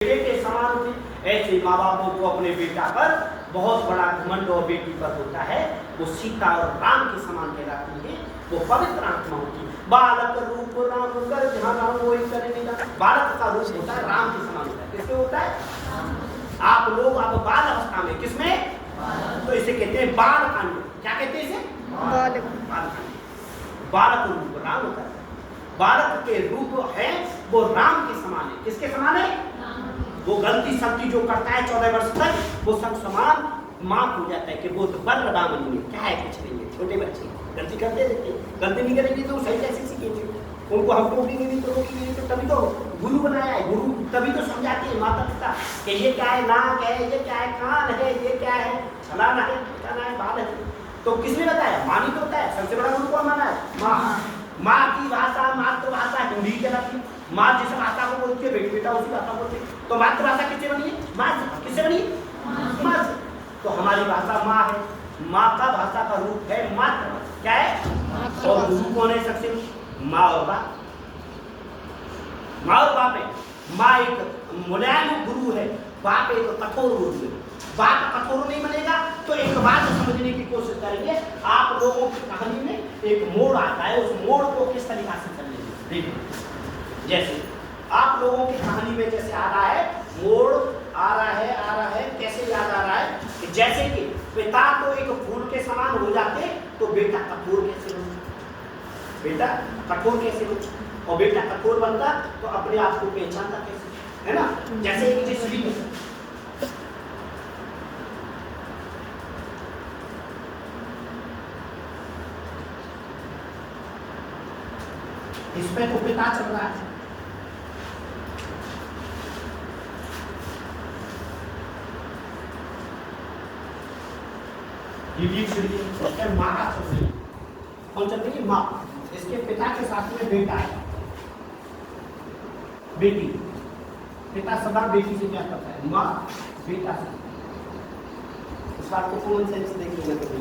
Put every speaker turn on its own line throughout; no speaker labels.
बेटे के समान थे। ऐसे माँ बापों को अपने बेटा पर बहुत बड़ा घमंड और बेटी पर होता है। वो सीता और राम के समान कहलाती है, वो पवित्र आत्मा होती है। बालक रूप राम कर जहाँ राम वही करने का। बालक का रूप होता है राम के समान होता है। किसमें होता है? आप लोग अब बाल अवस्था में, किसमें? तो इसे कहते हैं बाल कांड। क्या कहते हैं इसे? बाल कांड। बालक रूप राम होता है। बालक के रूप है वो राम के समान है। किसके समान है? वो गलती सलती जो करता है 14 वर्ष तक, वो सब समान माफ हो जाता है कि वो तो बल राम नहीं है, क्या है, कुछ नहीं है, छोटे बच्चे गलती करते रहते हैं। गलती नहीं करेंगे तो सही कैसे सीखेंगे? उनको हम टोकेंगे नहीं तो रोकेंगे नहीं, तो तभी तो गुरु बनाया है। गुरु तभी तो समझाते हैं माता पिता कि ये क्या है, नाक है, ये क्या है, कान है, ये क्या है, फलाना है, ठिकाना है, बाल है। तो किसने बताया? माँ ही तो होता है। सबसे बड़ा गुरु कौन माना है? माँ। माँ की भाषा मातृभाषा हिंदी कहलाती है। माँ जिस भाषा को बोलती है बेटी बेटा उसी भाषा बोलते हैं। तो मातृभाषा किससे बनी है? माँ से। किससे बनी है? माँ से। तो हमारी भाषा माँ है। माँ का भाषा का रूप है मातृ। क्या है? और गुरु कौन है? सबसे माँ और बाप। माँ और बाप है। माँ एक मुलायम गुरु है, बाप एक कठोर गुरु है। बात कठोर नहीं बनेगा तो एक बात समझने की कोशिश करेंगे। आप लोगों की कहानी में एक मोड़ आता है, उस मोड़ को किस तरीका से चलेंगे देखिए। जैसे आप लोगों की कहानी में जैसे आ रहा है, मोड़ आ रहा है, कैसे याद आ रहा है कि जैसे कि पिता तो एक फूल के समान हो जाते तो बेटा कठोर कैसे हो? बेटा कठोर कैसे हो? और बेटा कठोर बनता तो अपने आप को पहचानता कैसे, है ना? जैसे कि इसमें तो पिता चल रहा है। इसके माँ का चल रही है। कौन चल रही है? माँ। इसके पिता के साथ में बेटा है, बेटी। पिता सदा बेटी से क्या करता है? माँ बेटा से। इस बात को कौन सेंस देखिएगा कभी।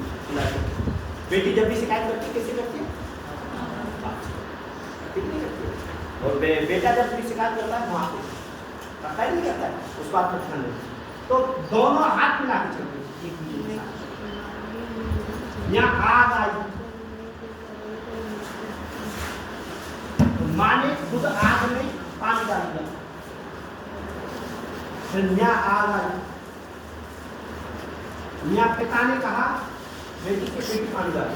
बेटी जब भी शिकायत करती है किससे करती है? और बेटा जब भी शिकायत करता है माँ को करता ही नहीं करता है, उस बात पर ध्यान दें। तो दोनों हाथ मिला के चलते यहाँ आग आई तो माँ ने खुद आग में पानी डाल दिया। फिर यहाँ आग आई, यहाँ पिता ने कहा बेटी के बेटी पानी डाल,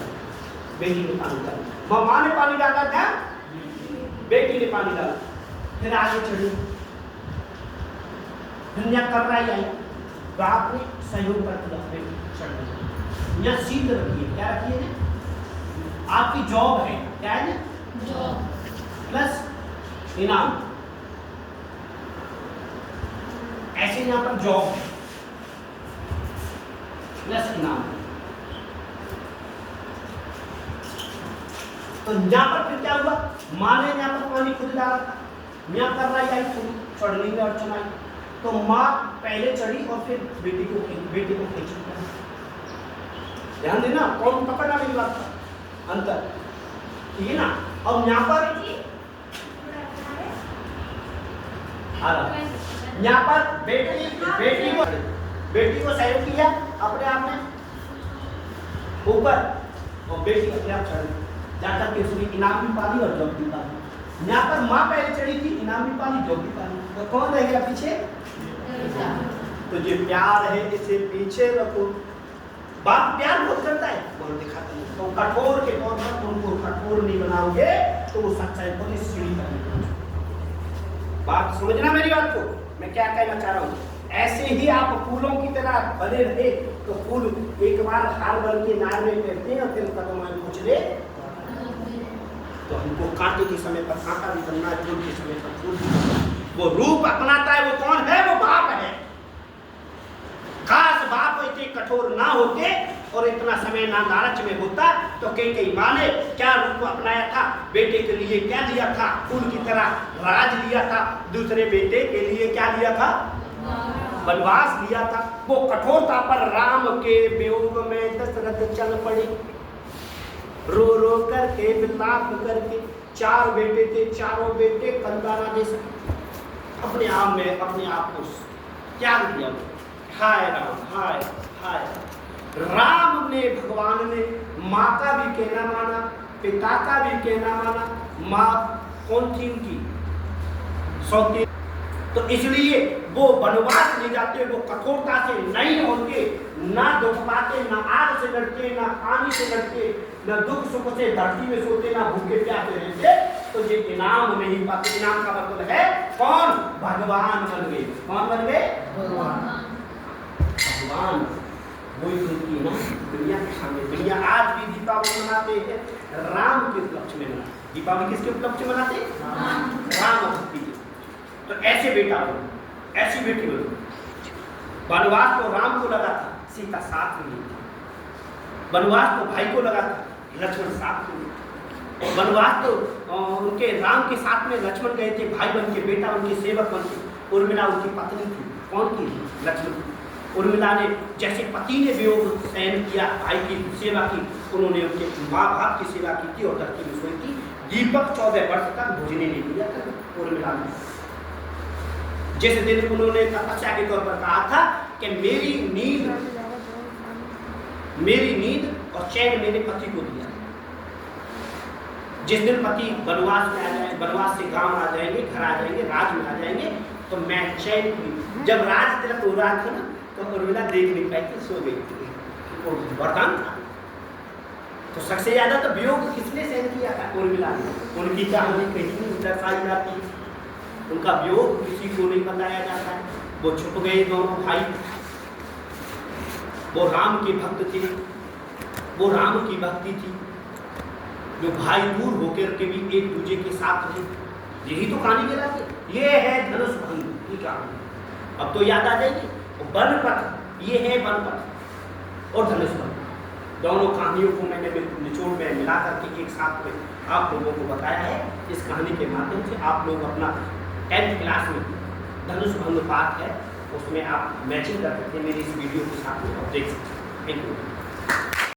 बेटी ने पानी डाला। माँ ने पानी डाला था, बेटी ने पानी डाला। फिर आगे चढ़ी, दुनिया कर रही आई, बाप ने सहयोग कर दिया, बेटी चढ़। यह सीध रखी है। क्या रखी है? आपकी जॉब है। क्या है? जॉब प्लस इनाम। ऐसे यहां पर जॉब है प्लस इनाम। तो यहां पर फिर क्या हुआ? माँ ने यहाँ पर पानी खुद डाला था, यहाँ कर रही आई चढ़ने में और चढ़ाई। तो माँ पहले चढ़ी और फिर बेटी को खींची। ध्यान देना, कौन पकड़ना मेरी बात का अंतर, ठीक है ना? अब यहाँ पर यहाँ पर बेटी को सहयोग किया अपने आप में ऊपर, और बेटी अपने आप चढ़ जाकर के उसने इनाम भी पाली और जॉब भी पाली। यहाँ पर माँ पहले चढ़ी थी, इनाम भी पाली, जॉब भी पाली। तो कौन रह गया पीछे? तो जो प्यार है इसे पीछे रखो। बाप प्यार बहुत करता है, बहुत दिखाता है। तो कठोर के तौर पर उनको कठोर नहीं बनाओगे तो वो सच्चाई को सीढ़ी पर। बात समझना मेरी बात को, मैं क्या कहना चाह रहा हूँ। ऐसे ही आप फूलों की तरह बने रहे तो फूल एक बार हार बन के नार में बैठते हैं और फिर कदम में कुचले। तो हमको कांटे के समय पर कांटा भी बनना है, फूल के समय पर फूल। वो रूप अपनाता है, वो कौन है? वो बाप है। खास बाप इतने कठोर ना होते और इतना समय ना लालच में होता तो कई माँ ने क्या रूप अपनाया था? बेटे के लिए क्या लिया था? फूल की तरह राज लिया था। दूसरे बेटे के लिए क्या लिया था? वनवास लिया था। वो कठोरता पर राम के वियोग में दशरथ चल पड़े, रो रो करके विलाप करके। 4 बेटे थे, चारों बेटे कंगारा दे सके। अपने आप में अपने आप को त्याग दिया। हाय राम, हाय हाय राम ने, भगवान ने माँ का भी कहना माना, पिता का भी कहना माना। माँ कौन थी उनकी? सौतेली। तो इसलिए वो वनवास ले जाते, वो कठोरता से नहीं होते, ना दुख पाते, ना आग से लड़ते, ना पानी से लड़ते, ना दुख सुख से धरती में सोते, ना भूखे प्यासे रहते, तो ये इनाम नहीं पाते। इनाम का मतलब है कौन? भगवान बन गए। कौन बन गए? भगवान। वही उनकी ना दुनिया के सामने। दुनिया आज भी दीपावली मनाते हैं राम के उपलक्ष्य में मनाते। दीपावली किसके उपलक्ष्य में मनाते? राम भक्ति के। तो ऐसे बेटा बनो, ऐसी बेटी बनो। वनवास तो राम को लगा था, सीता साथ में नहीं थी। वनवास तो भाई को लगा था, लक्ष्मण साथ में नहीं। वनवास तो उनके राम के साथ में लक्ष्मण गए थे, भाई बन के, बेटा बन के, सेवक बन के। उर्मिला उनकी पत्नी थी। कौन की? लक्ष्मण। उर्मिला ने जैसे पति ने वियोग सहन किया, भाई की सेवा की, उन्होंने उनके माँ बाप की सेवा की थी और धरती में सोई थी। दीपक 14 वर्ष तक भोजने नहीं दिया था उर्मिला ने। जिस दिन उन्होंने तपस्या के तौर पर कहा था कि मेरी नींद और चैन मेरे पति को दिया। जिस दिन पति वनवास में आ जाए, वनवास से गांव आ जाएंगे, घर आ जाएंगे, राज में आ जाएंगे, तो मैं चैन की। जब राज तिलक हो रहा था ना, तो उर्मिला देख नहीं पाई थी, सो गई थी। वो वरदान था। तो सबसे ज्यादा तो वियोग किसने सहन किया था? उर्मिला ने। उनकी कहानी कहीं नहीं दर्शाई जाती, उनका वियोग किसी को नहीं बताया जाता है। वो छुप गए दोनों भाई। वो राम के भक्त थे, वो राम की भक्ति थी, जो भाई दूर होकर के भी एक दूसरे के साथ रहे। यही तो कहानी के रास्ते। ये है धनुष भंग की कहानी। अब तो याद आ जाएगी। बनपथ, ये है बनपथ और धनुष भंग। दोनों कहानियों को मैंने निचोड़ में मिला करके एक साथ में आप लोगों को बताया है। इस कहानी के माध्यम से आप लोग अपना 10th क्लास में धनुष भंग पाठ है, उसमें आप मैचिंग कर सकते हैं मेरी इस वीडियो के साथ में, आप देख सकते हैं। Thank you.